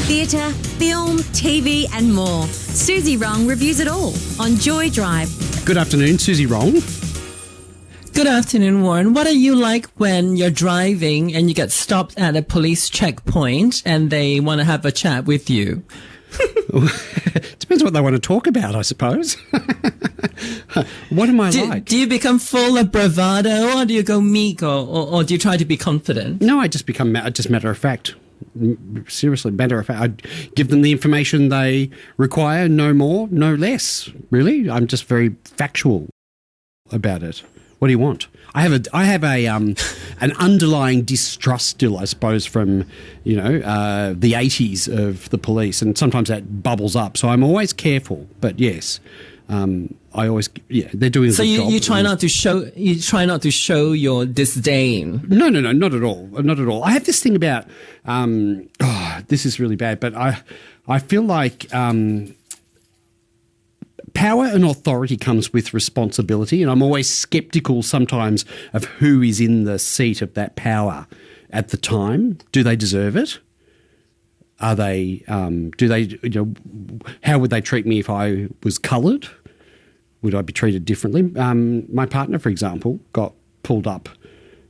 theatre, film, TV and more. Suzy Wrong reviews it all on Joy Drive. Good afternoon, Suzy Wrong. Good afternoon, Warren. What are you like when you're driving and you get stopped at a police checkpoint and they want to have a chat with you? Depends what they want to talk about, I suppose. What am I like? Do you become full of bravado, or do you go meek, or do you try to be confident? No, I just become just matter of fact. Seriously, matter of fact. I give them the information they require, no more, no less. Really, I'm just very factual about it. What do you want? I have an underlying distrust still, I suppose, from the 80s of the police, and sometimes that bubbles up. So I'm always careful. But yes, they're doing a good job. So you try not to show your disdain. No, not at all, not at all. I have this thing about this is really bad, but I feel like power and authority comes with responsibility, and I'm always sceptical sometimes of who is in the seat of that power at the time. Do they deserve it? Are they? Do they? How would they treat me if I was coloured? Would I be treated differently? My partner, for example, got pulled up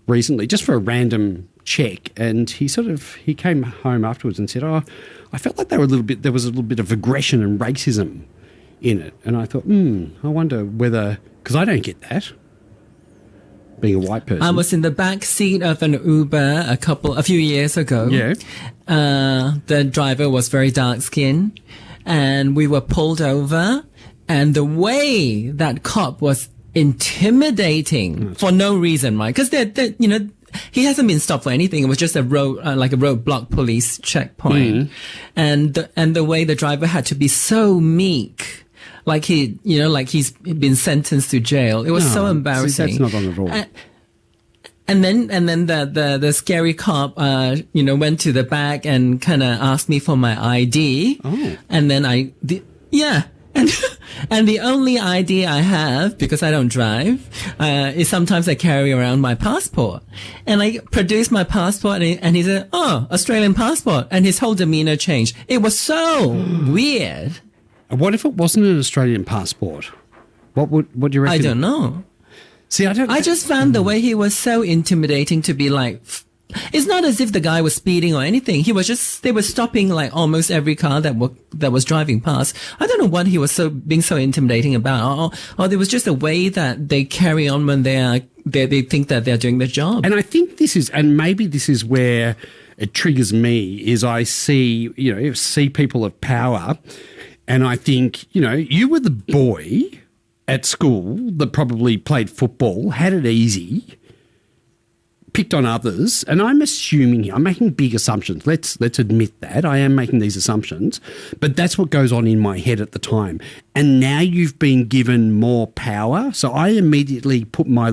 recently just for a random check, and he came home afterwards and said, "Oh, I felt like there was a little bit of aggression and racism in it." And I thought, I wonder whether, because I don't get that, being a white person. I was in the back seat of an Uber a few years ago. Yeah. The driver was very dark skinned, and we were pulled over, and the way that cop was intimidating for no reason, right? Because he hasn't been stopped for anything. It was just a roadblock police checkpoint. And the way the driver had to be so meek. Like he's been sentenced to jail. It was so embarrassing. See, that's not on at all. And then the scary cop, went to the back and kind of asked me for my ID. Oh. And then and the only ID I have, because I don't drive, is sometimes I carry around my passport. And I produced my passport, and he said, "Oh, Australian passport." And his whole demeanor changed. It was so weird. What if it wasn't an Australian passport? What do you reckon? I don't know. See, I just found the way he was so intimidating to be like, it's not as if the guy was speeding or anything. They were stopping like almost every car that was driving past. I don't know what he was being so intimidating about, or there was just a way that they carry on when they think that they're doing their job. And I think maybe this is where it triggers me, is I see people of power. And I think, you were the boy at school that probably played football, had it easy, picked on others, and I'm making big assumptions. Let's admit that. I am making these assumptions, but that's what goes on in my head at the time. And now you've been given more power, so I immediately put my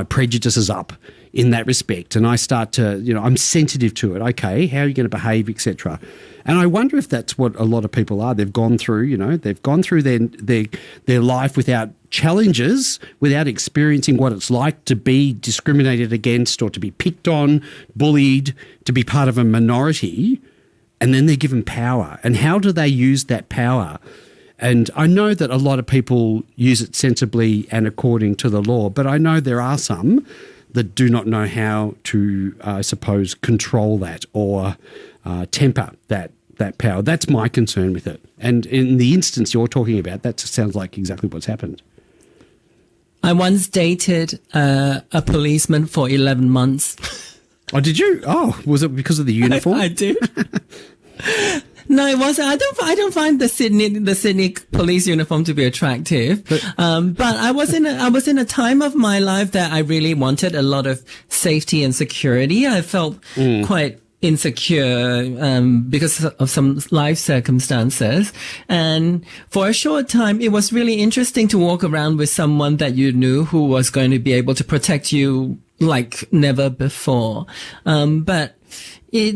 prejudices up in that respect, and I start to, I'm sensitive to it. Okay, how are you going to behave, etc. And I wonder if that's what a lot of people are. They've gone through, their life without challenges, without experiencing what it's like to be discriminated against or to be picked on, bullied, to be part of a minority, and then they're given power. And how do they use that power? And I know that a lot of people use it sensibly and according to the law, but I know there are some that do not know how to, I suppose, control that or temper that power. That's my concern with it. And in the instance you're talking about, that sounds like exactly what's happened. I once dated a policeman for 11 months. Oh, did you? Oh, was it because of the uniform? I did. No, it wasn't. I don't find the Sydney police uniform to be attractive. But I was in a time of my life that I really wanted a lot of safety and security. I felt quite insecure because of some life circumstances, and for a short time it was really interesting to walk around with someone that you knew who was going to be able to protect you like never before. But it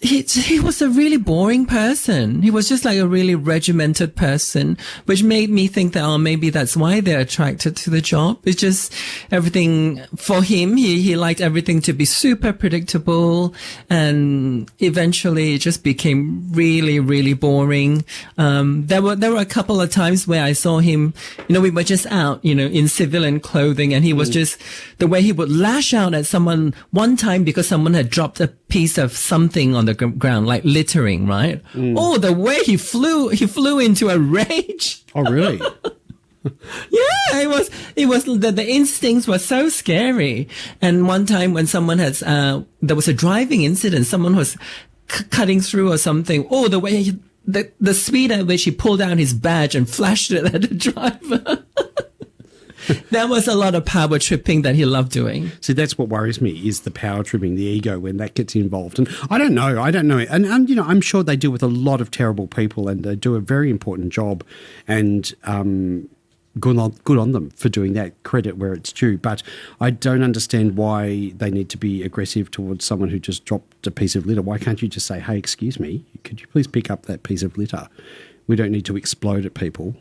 he was a really boring person. He was just like a really regimented person, which made me think that, oh, maybe that's why they're attracted to the job. It's just everything for him. He liked everything to be super predictable, and eventually it just became really, really boring. There were a couple of times where I saw him, we were just out, in civilian clothing, and he was just, the way he would lash out at someone one time because someone had dropped a piece of something on the ground, like littering, right? Oh, the way he flew into a rage. Oh, really? Yeah, it was the instincts were so scary. And one time when someone there was a driving incident, someone was cutting through or something. Oh, the way the speed at which he pulled out his badge and flashed it at the driver. There was a lot of power tripping that he loved doing. See, that's what worries me, is the power tripping, the ego, when that gets involved. And I don't know. And I'm sure they deal with a lot of terrible people, and they do a very important job, and good on them for doing that, credit where it's due. But I don't understand why they need to be aggressive towards someone who just dropped a piece of litter. Why can't you just say, hey, excuse me, could you please pick up that piece of litter? We don't need to explode at people.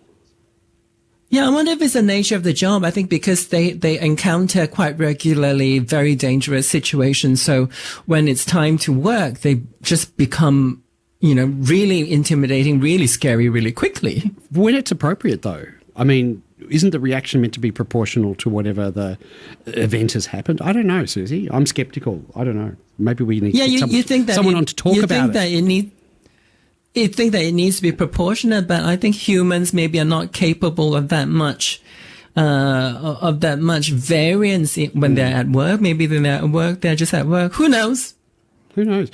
Yeah, I wonder if it's the nature of the job. I think because they encounter quite regularly very dangerous situations. So when it's time to work, they just become, really intimidating, really scary, really quickly. When it's appropriate, though. I mean, isn't the reaction meant to be proportional to whatever the event has happened? I don't know, Suzy. I'm skeptical. I don't know. Maybe we need to get someone on to talk about it. You think that it needs to be proportionate, but I think humans maybe are not capable of that much variance when they're at work. Maybe when they're at work, they're just at work. Who knows? Who knows?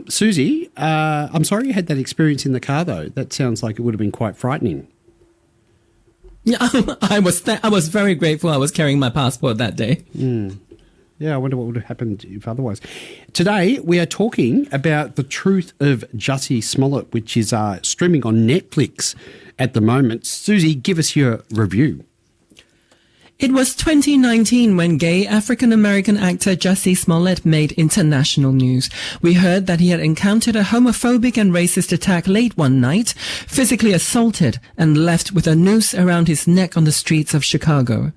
Suzy, I'm sorry you had that experience in the car, though. That sounds like it would have been quite frightening. Yeah, I was very grateful I was carrying my passport that day. Yeah, I wonder what would have happened if otherwise. Today, we are talking about The Truth of JUSSIE Smollett, which is streaming on Netflix at the moment. Suzy, give us your review. It was 2019 when gay African-American actor JUSSIE Smollett made international news. We heard that he had encountered a homophobic and racist attack late one night, physically assaulted, and left with a noose around his neck on the streets of Chicago.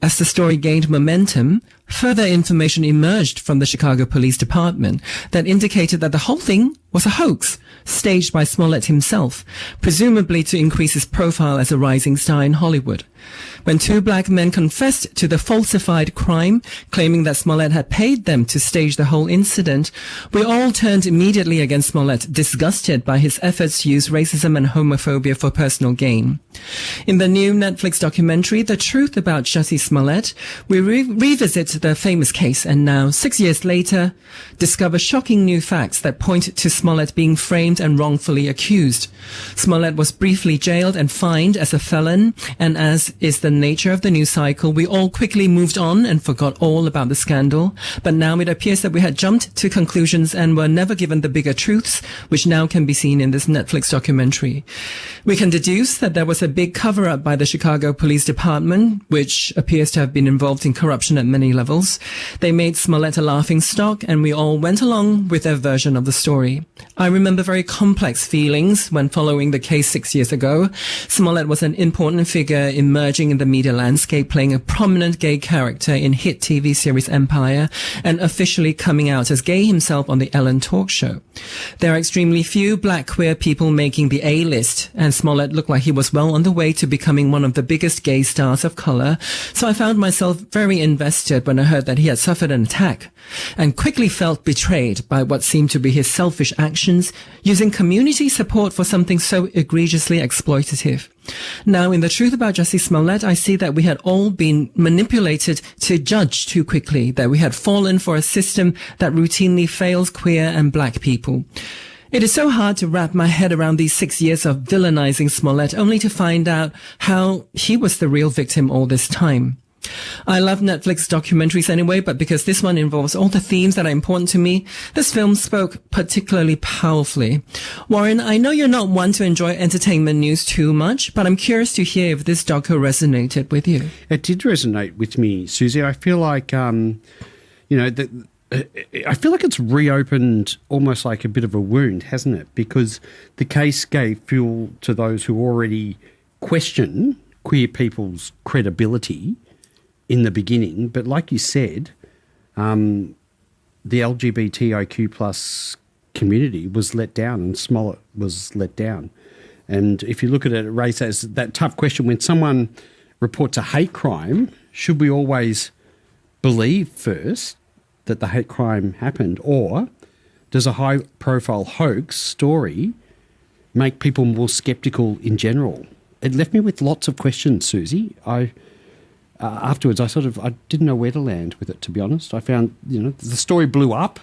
As the story gained momentum, further information emerged from the Chicago Police Department that indicated that the whole thing was a hoax staged by Smollett himself, presumably to increase his profile as a rising star in Hollywood. When two black men confessed to the falsified crime, claiming that Smollett had paid them to stage the whole incident, we all turned immediately against Smollett, disgusted by his efforts to use racism and homophobia for personal gain. In the new Netflix documentary, The Truth About JUSSIE Smollett, we revisit the famous case and now, 6 years later, discover shocking new facts that point to Smollett being framed and wrongfully accused. Smollett was briefly jailed and fined as a felon, and as is the nature of the news cycle, we all quickly moved on and forgot all about the scandal. But now it appears that we had jumped to conclusions and were never given the bigger truths, which now can be seen in this Netflix documentary. We can deduce that there was a big cover-up by the Chicago Police Department, which appears to have been involved in corruption at many levels. They made Smollett a laughingstock, and we all went along with their version of the story. I remember very complex feelings when following the case 6 years ago. Smollett was an important figure emerging in the media landscape, playing a prominent gay character in hit TV series Empire, and officially coming out as gay himself on the Ellen talk show. There are extremely few black queer people making the A-list, and Smollett looked like he was well on the way to becoming one of the biggest gay stars of color, so I found myself very invested when I heard that he had suffered an attack, and quickly felt betrayed by what seemed to be his selfish actions, using community support for something so egregiously exploitative. Now, in The Truth About JUSSIE Smollett, I see that we had all been manipulated to judge too quickly, that we had fallen for a system that routinely fails queer and black people. It is so hard to wrap my head around these 6 years of villainizing Smollett, only to find out how he was the real victim all this time. I love Netflix documentaries anyway, but because this one involves all the themes that are important to me, this film spoke particularly powerfully. Warren, I know you're not one to enjoy entertainment news too much, but I'm curious to hear if this doco resonated with you. It did resonate with me, Suzy. I feel like, I feel like it's reopened almost like a bit of a wound, hasn't it? Because the case gave fuel to those who already question queer people's credibility in the beginning. But like you said, the LGBTIQ plus community was let down, and Smollett was let down. And if you look at it, it raises that tough question: when someone reports a hate crime, should we always believe first that the hate crime happened, or does a high-profile hoax story make people more sceptical in general? It left me with lots of questions, Suzy. Afterwards, I didn't know where to land with it, to be honest. I found, the story blew up.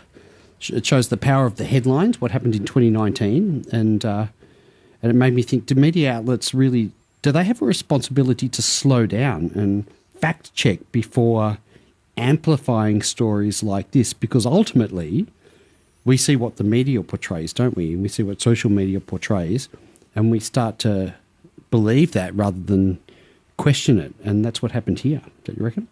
It shows the power of the headlines, what happened in 2019, and it made me think, do media outlets really, do they have a responsibility to slow down and fact-check before amplifying stories like this? Because ultimately, we see what the media portrays, don't we? We see what social media portrays, and we start to believe that rather than question it. And that's what happened here. Don't you reckon?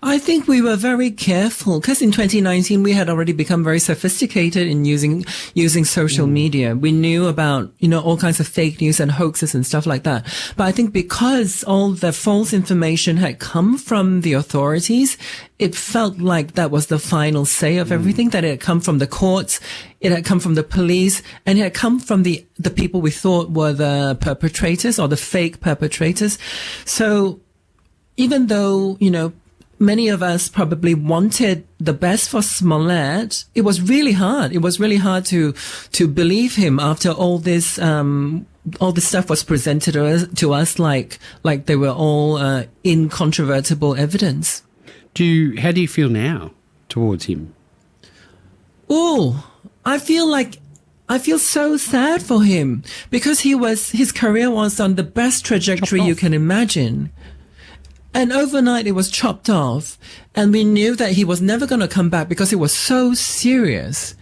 I think we were very careful because in 2019 we had already become very sophisticated in using social media. We knew about, all kinds of fake news and hoaxes and stuff like that. But I think because all the false information had come from the authorities, it felt like that was the final say of everything, that it had come from the courts, it had come from the police, and it had come from the people we thought were the perpetrators or the fake perpetrators. So even though, many of us probably wanted the best for Smollett, it was really hard. It was really hard to believe him after all this stuff was presented to us like they were all incontrovertible evidence. How do you feel now towards him? Oh, I feel so sad for him because his career was on the best trajectory you can imagine. And overnight it was chopped off, and we knew that he was never going to come back because it was so serious.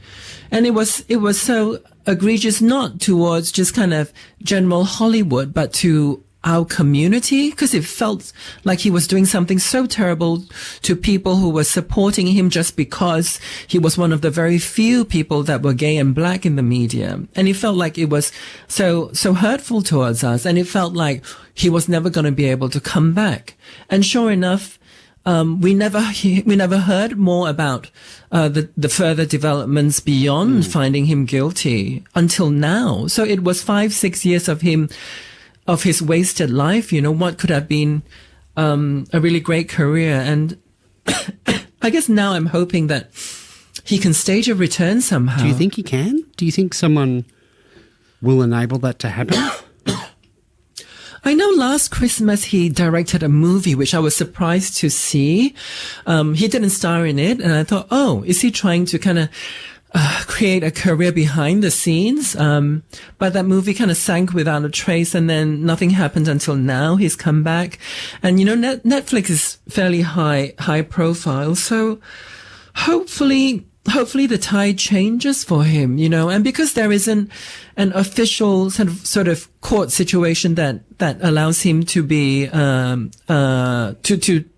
And it was so egregious, not towards just kind of general Hollywood, but to our community, because it felt like he was doing something so terrible to people who were supporting him just because he was one of the very few people that were gay and black in the media. And it felt like it was so hurtful towards us, and it felt like he was never going to be able to come back. And sure enough, we never heard more about the further developments beyond finding him guilty until now. So it was 5-6 years of his wasted life. What could have been a really great career. And I guess now I'm hoping that he can stage a return somehow. Do you think he can? Do you think someone will enable that to happen? I know last Christmas he directed a movie, which I was surprised to see. He didn't star in it, and I thought, oh, is he trying to kind of create a career behind the scenes? But that movie kind of sank without a trace, and then nothing happened until now. He's come back, and Netflix is fairly high profile, so hopefully the tide changes for him, and because there isn't an official sort of court situation that allows him to be,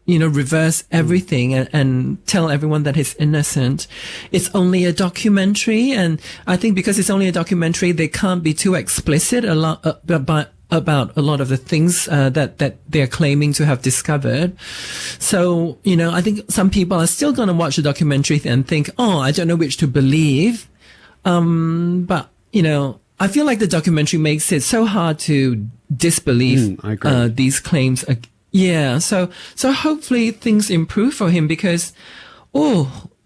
reverse everything and tell everyone that he's innocent. It's only a documentary. And I think because it's only a documentary, they can't be too explicit about a lot of the things that they're claiming to have discovered. So, I think some people are still going to watch the documentary and think, oh, I don't know which to believe. But, I feel like the documentary makes it so hard to disbelieve these claims. Yeah. So hopefully things improve for him because,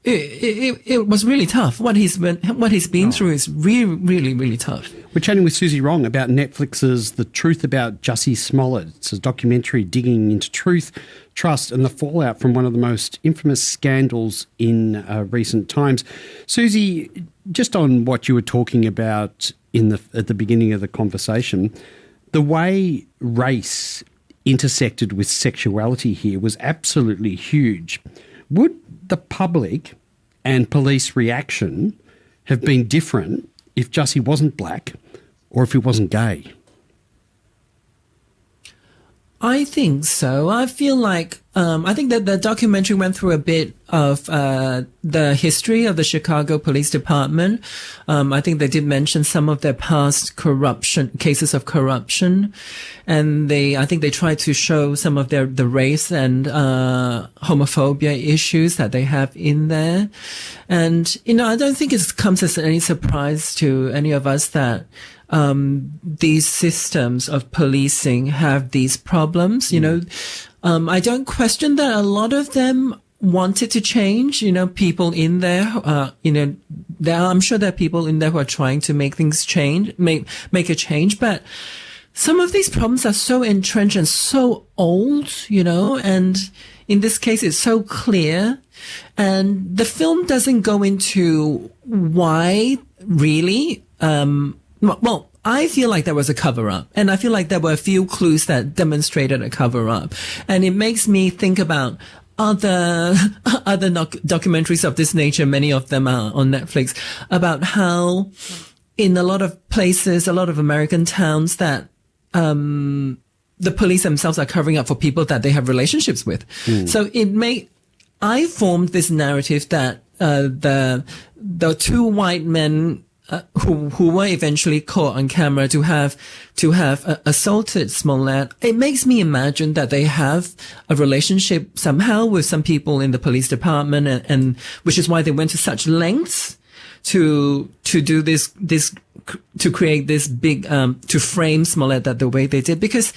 it was really tough. What he's been through is really, really, really tough. We're chatting with Suzy Wrong about Netflix's The Truth About Jussie Smollett. It's a documentary digging into truth, trust, and the fallout from one of the most infamous scandals in recent times. Suzy, just on what you were talking about at the beginning of the conversation, the way race intersected with sexuality here was absolutely huge. Would the public and police reaction have been different if Jussie wasn't black or if he wasn't gay? I think so. I feel like I think that the documentary went through a bit of the history of the Chicago Police Department. I think they did mention some of their past cases of corruption, and I think they tried to show some of the race and homophobia issues that they have in there. And I don't think it comes as any surprise to any of us that these systems of policing have these problems. I don't question that a lot of them wanted to change. People in there, I'm sure there are people in there who are trying to make things change, make a change, but some of these problems are so entrenched and so old, and in this case, it's so clear. And the film doesn't go into why really, well, I feel like there was a cover-up, and I feel like there were a few clues that demonstrated a cover-up, and it makes me think about other documentaries of this nature. Many of them are on Netflix, about how in a lot of places, a lot of American towns, that the police themselves are covering up for people that they have relationships with. So I formed this narrative that the two white men who were eventually caught on camera to have assaulted Smollett, it makes me imagine that they have a relationship somehow with some people in the police department, and which is why they went to such lengths to do this to create this big to frame Smollett that the way they did, because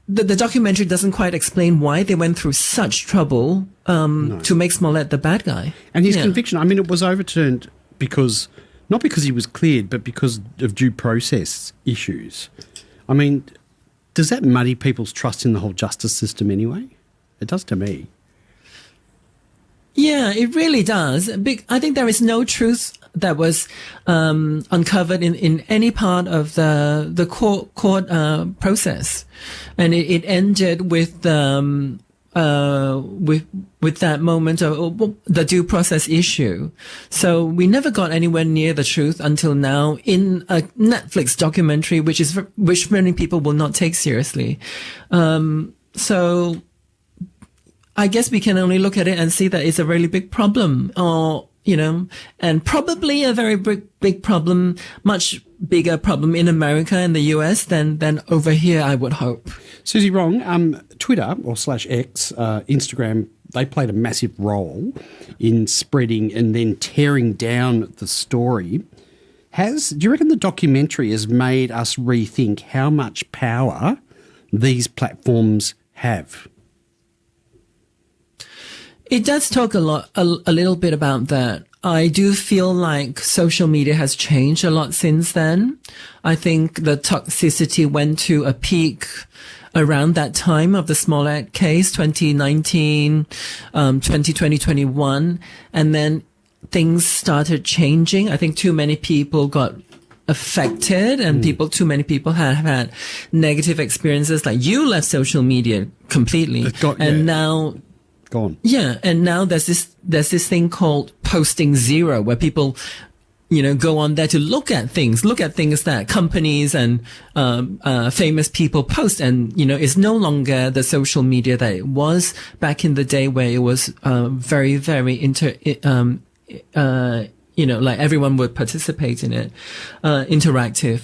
the documentary doesn't quite explain why they went through such trouble to make Smollett the bad guy. And his conviction, I mean, it was overturned not because he was cleared, but because of due process issues. I mean, does that muddy people's trust in the whole justice system anyway? It does to me. Yeah, it really does. I think there is no truth that was uncovered in any part of the court process, and it ended with that moment of the due process issue. So we never got anywhere near the truth until now in a Netflix documentary, which many people will not take seriously. So I guess we can only look at it and see that it's a really big problem, and probably a very big problem, much bigger problem in America and the US than over here, I would hope. Suzy Wrong, Twitter or /X, Instagram, they played a massive role in spreading and then tearing down the story. Do you reckon the documentary has made us rethink how much power these platforms have? It does talk a little bit about that. I do feel like social media has changed a lot since then. I think the toxicity went to a peak around that time of the Smollett case, 2019, 2020, 21. And then things started changing. I think too many people got affected, and too many people have had negative experiences. Like, you left social media completely. Now gone. Yeah, and now there's this thing called posting zero, where people, go on there to look at things that companies and famous people post, and it's no longer the social media that it was back in the day, where it was very, very like everyone would participate in it, interactive.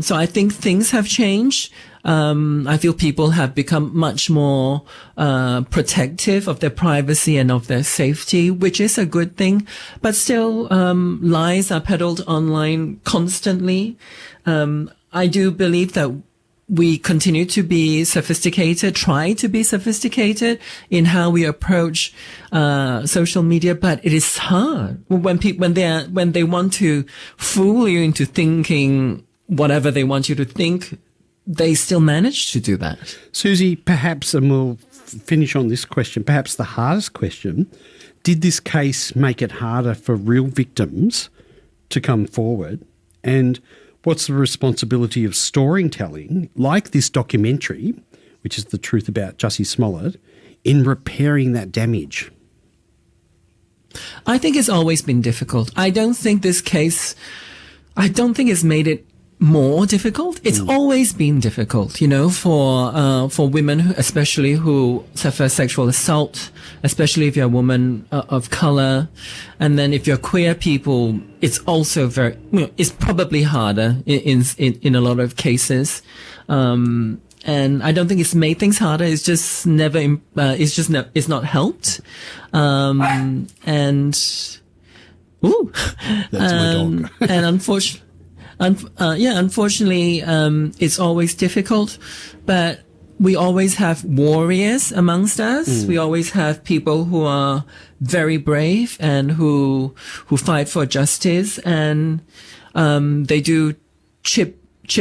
So I think things have changed. I feel people have become much more protective of their privacy and of their safety, which is a good thing. But still, lies are peddled online constantly. I do believe that we continue to be sophisticated, try to be sophisticated in how we approach social media, but it is hard when they want to fool you into thinking whatever they want you to think. They still manage to do that. Suzy, perhaps, and we'll finish on this question, perhaps the hardest question, did this case make it harder for real victims to come forward? And what's the responsibility of storytelling, like this documentary, which is the truth about Jussie Smollett, in repairing that damage? I think it's always been difficult. I don't think it's made it more difficult. It's always been difficult, you know, for women, especially who suffer sexual assault, especially if you're a woman of color. And then if you're queer people, it's also very, you know, it's probably harder in a lot of cases. And I don't think it's made things harder. It's just never, it's not helped. And, ooh, That's my dog. and unfortunately, it's always difficult, but we always have warriors amongst us. We always have people who are very brave and who fight for justice, and they do chip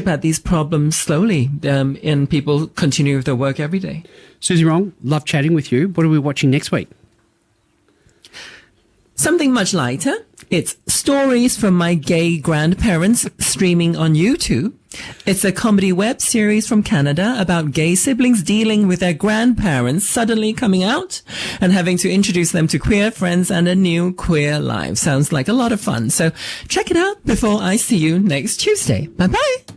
at these problems slowly, and people continue with their work every day. Suzy Rong, love chatting with you. What are we watching next week? Something much lighter. It's Stories from My Gay Grandparents, streaming on YouTube. It's a comedy web series from Canada about gay siblings dealing with their grandparents suddenly coming out and having to introduce them to queer friends and a new queer life. Sounds like a lot of fun. So check it out before I see you next Tuesday. Bye-bye.